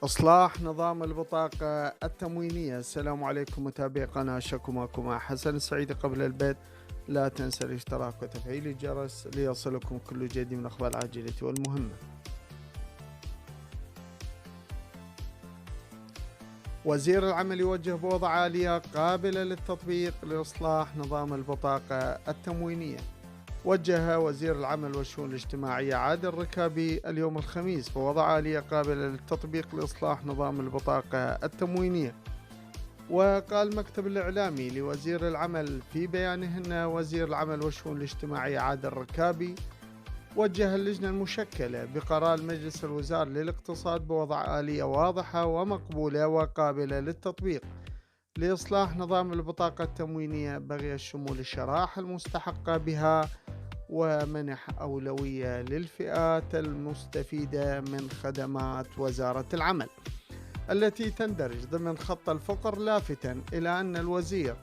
إصلاح نظام البطاقة التموينية. السلام عليكم متابعي قناة شكوماكم حسن السعيد. قبل البدء لا تنسى الاشتراك وتفعيل الجرس ليصلكم كل جديد من الأخبار العاجلة والمهمة. وزير العمل يوجه بوضع آلية قابلة للتطبيق لإصلاح نظام البطاقة التموينية. وجه وزير العمل والشؤون الاجتماعية عادل الركابي اليوم الخميس بوضع آلية قابلة للتطبيق لإصلاح نظام البطاقة التموينية. وقال المكتب الإعلامي لوزير العمل في بيانه أن وزير العمل والشؤون الاجتماعية عادل الركابي وجه اللجنة المشكلة بقرار مجلس الوزراء للاقتصاد بوضع آلية واضحة ومقبولة وقابلة للتطبيق لإصلاح نظام البطاقة التموينية بغية شمول الشرائح المستحقة بها ومنح أولوية للفئات المستفيدة من خدمات وزارة العمل التي تندرج ضمن خط الفقر، لافتا إلى أن الوزير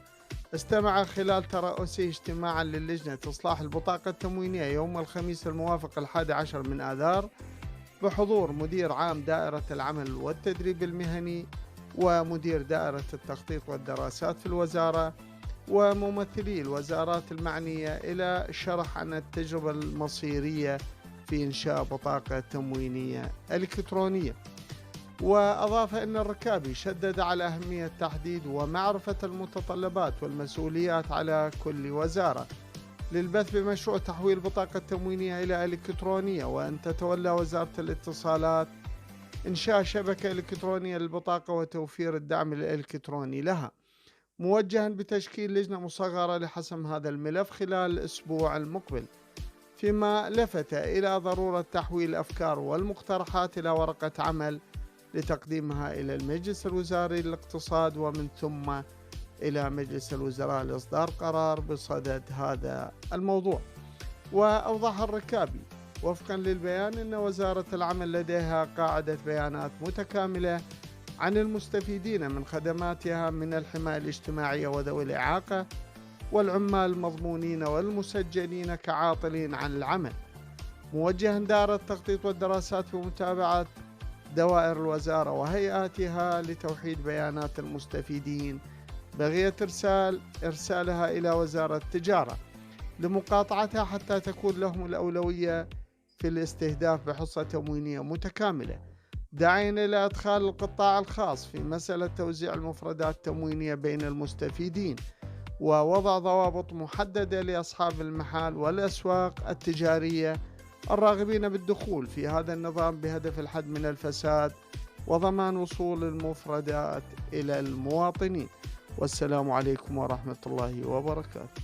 استمع خلال ترأسه اجتماعا للجنة إصلاح البطاقة التموينية يوم الخميس الموافق 11 من آذار بحضور مدير عام دائرة العمل والتدريب المهني ومدير دائرة التخطيط والدراسات في الوزارة وممثلي الوزارات المعنية إلى شرح عن التجربة المصيرية في إنشاء بطاقة تموينية إلكترونية. وأضاف أن الركابي شدد على أهمية تحديد ومعرفة المتطلبات والمسؤوليات على كل وزارة للبث بمشروع تحويل البطاقة التموينية إلى إلكترونية، وأن تتولى وزارة الاتصالات إنشاء شبكة إلكترونية للبطاقة وتوفير الدعم الإلكتروني لها، موجها بتشكيل لجنة مصغرة لحسم هذا الملف خلال الأسبوع المقبل، فيما لفت إلى ضرورة تحويل الأفكار والمقترحات إلى ورقة عمل لتقديمها إلى المجلس الوزاري للاقتصاد ومن ثم إلى مجلس الوزراء لإصدار قرار بصدد هذا الموضوع. وأوضح الركابي وفقا للبيان أن وزارة العمل لديها قاعدة بيانات متكاملة عن المستفيدين من خدماتها من الحماية الاجتماعية وذوي الإعاقة والعمال المضمونين والمسجلين كعاطلين عن العمل، موجها دائرة التخطيط والدراسات بمتابعة دوائر الوزارة وهيئاتها لتوحيد بيانات المستفيدين بغية إرسالها إلى وزارة التجارة لمقاطعتها حتى تكون لهم الأولوية في الاستهداف بحصة تموينية متكاملة، داعيا إلى إدخال القطاع الخاص في مسألة توزيع المفردات التموينية بين المستفيدين، ووضع ضوابط محددة لأصحاب المحال والأسواق التجارية الراغبين بالدخول في هذا النظام بهدف الحد من الفساد وضمان وصول المفردات إلى المواطنين. والسلام عليكم ورحمة الله وبركاته.